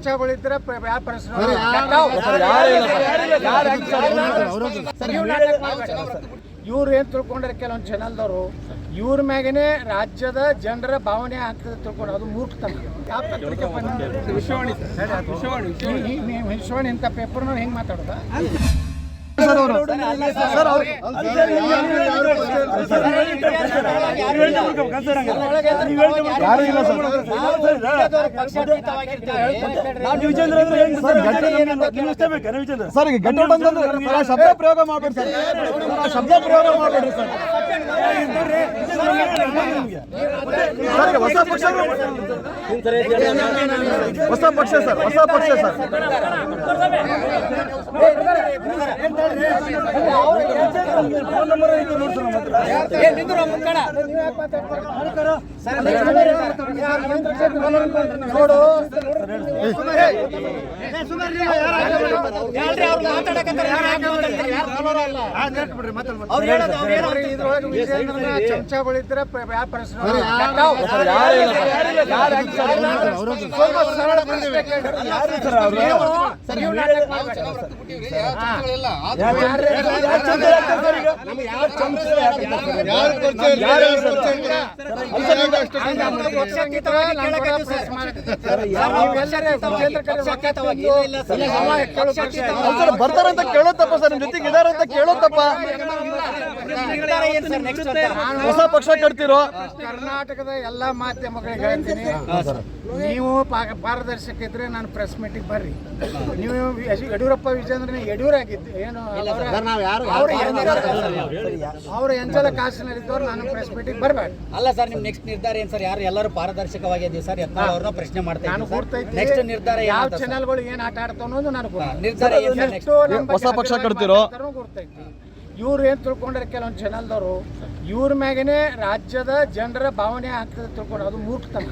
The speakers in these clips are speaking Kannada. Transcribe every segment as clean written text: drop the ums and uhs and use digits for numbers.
ಚಮಚಗಳಿದ್ರೆ ಇವ್ರು ಏನ್ ತಿಳ್ಕೊಂಡ್ರೆ ಕೆಲವೊಂದು ಚಾನಲ್ದವರು ಇವ್ರ ಮ್ಯಾಗೇನೆ ರಾಜ್ಯದ ಜನರ ಭಾವನೆ ಆಗ್ತದೆ ತಿಳ್ಕೊಂಡು ಅದು ಮೂರ್ಖತನ. ವಿಶ್ವಾಣಿ ಇಂಥ ಪೇಪರ್ನ ಹೆಂಗ್ ಮಾತಾಡೋದ? ಶಬ್ದ ಪ್ರಯೋಗ ಮಾಡ್ಬೇಡಿ ಸರ್, ಶಬ್ದ ಪ್ರಯೋಗ ಮಾಡ್ಬೇಡ್ರಿ ಸರ್. ಹೊಸ ಪಕ್ಷ ಹೊಸ ಪಕ್ಷ ಸರ್, ಹೊಸ ಪಕ್ಷ ಸರ್. ಚಮಚಗಳಿದ್ರೆ ಬರ್ತಾರಂತ ಕೇಳೋದಪ್ಪ ಸರ್, ನಿಮ್ ಜೊತೆಗೆ ಇದಾರಂತ ಕೇಳೋದಪ್ಪ. ಹೊಸ ಪಕ್ಷ ಕಟ್ತಿರೋ ಕರ್ನಾಟಕದ ಎಲ್ಲಾ ಮಾಧ್ಯಮಗಳಿಗೆ ಹೇಳ್ತೀನಿ, ನೀವು ಪಾರದರ್ಶಕ ಇದ್ರೆ ನಾನು ಪ್ರೆಸ್ ಮೀಟಿಗೆ ಬರ್ರಿ. ನೀವು ಯಡಿಯೂರಪ್ಪ ವಿಜೇಂದ್ರನ ಯಡಿಯೂರಾಗಿದ್ದು ಏನು ಅವ್ರು ಎಂಜಲ ಕಾಸಿನಲ್ಲಿದ್ದವ್ರು ನಾನು ಪ್ರೆಸ್ ಮೀಟಿಗೆ ಬರಬೇಡ. ಅಲ್ಲ ಸರ್, ನಿಮ್ ನೆಕ್ಸ್ಟ್ ನಿರ್ಧಾರ ಏನ್ ಸರ್? ಎಲ್ಲರೂ ಪಾರದರ್ಶಕವಾಗಿದ್ದೀವಿ ಸರ್, ಅವ್ರನ್ನ ಪ್ರಶ್ನೆ ಮಾಡ್ತಾ ನಾನು ಗೊತ್ತೈತಿ. ನೆಕ್ಸ್ಟ್ ನಿರ್ಧಾರ ಯಾವ ಚಾನೆಲ್ಗಳು ಏನ್ ಆಟ ಆಡ್ತಾವ ಅನ್ನೋದು ನನಗೆ ನಿರ್ಧಾರ ಹೊಸ ಪಕ್ಷ ಕಟ್ತಿರೋ ಗೊತ್ತೈತಿ. ಇವ್ರು ಏನ್ ತಿಳ್ಕೊಂಡ್ರೆ ಕೆಲವೊಂದು ಚಾನಲ್ದವರು ಇವ್ರ ಮ್ಯಾಗೇನೆ ರಾಜ್ಯದ ಜನರ ಭಾವನೆ ಆಗ್ತದೆ ತಿಳ್ಕೊಂಡು ಅದು ಮೂರ್ಖತನ.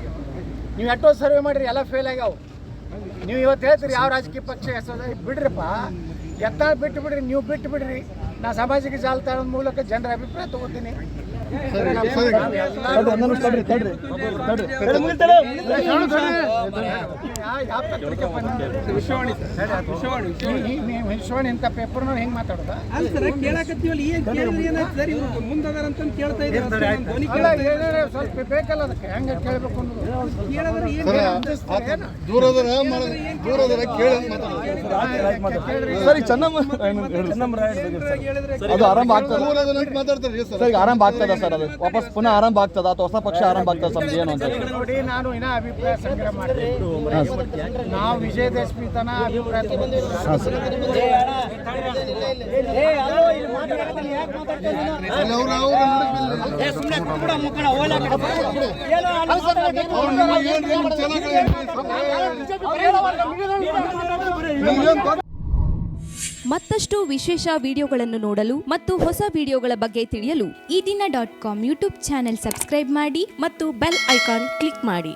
ನೀವು ಎಷ್ಟೋ ಸರ್ವೆ ಮಾಡಿರಿ, ಎಲ್ಲ ಫೇಲ್ ಆಗ್ಯಾವ. ನೀವು ಇವತ್ತು ಹೇಳ್ತೀರಿ ಯಾವ ರಾಜಕೀಯ ಪಕ್ಷ ಹೆಸರು ಬಿಡ್ರಿಪ್ಪ, ಎತ್ತಾಳ ಬಿಟ್ಟು ಬಿಡ್ರಿ, ನೀವು ಬಿಟ್ಟು ಬಿಡ್ರಿ. ನಾ ಸಾಮಾಜಿಕ ಜಾಲತಾಣದ ಮೂಲಕ ಜನರ ಅಭಿಪ್ರಾಯ ತಗೋತೀನಿ. ವಿಶ್ವಾಣಿ ಇಂಥ ಪೇಪರ್ನ ಹೆಂಗ್ ಮಾತಾಡೋದ? ಸ್ವಲ್ಪ ಬೇಕಲ್ಲ ಅದಕ್ಕೆ, ಹೆಂಗ ಕೇಳಬೇಕು ಅನ್ನೋದು. ಸರಿ, ಅದು ಆರಂಭ ಆಗ್ತದೆ ಸರ್, ಆರಂಭ ಆಗ್ತದ ಸರ್, ಅದು ವಾಪಸ್ ಪುನಃ ಆರಂಭ ಆಗ್ತದ ಅಥವಾ ಹೊಸ ಪಕ್ಷ ಆರಂಭ ಆಗ್ತದ ಸರ್? ಏನು ಅಂತ ನೋಡಿ, ನಾನು ಇನ್ನ ಅಭಿಪ್ರಾಯ ಸಂಗ್ರಹ ಮಾಡ್ತೀನಿ. ನಾವು ವಿಜಯದಶಮಿ ತನ ಅಭಿಪ್ರಾಯ ಮತ್ತಷ್ಟು ವಿಶೇಷ ವಿಡಿಯೋಗಳನ್ನು ನೋಡಲು ಮತ್ತು ಹೊಸ ವಿಡಿಯೋಗಳ ಬಗ್ಗೆ ತಿಳಿಯಲು ಈ ದಿನ .com ಯೂಟ್ಯೂಬ್ ಚಾನೆಲ್ ಸಬ್ಸ್ಕ್ರೈಬ್ ಮಾಡಿ ಮತ್ತು ಬೆಲ್ ಐಕಾನ್ ಕ್ಲಿಕ್ ಮಾಡಿ.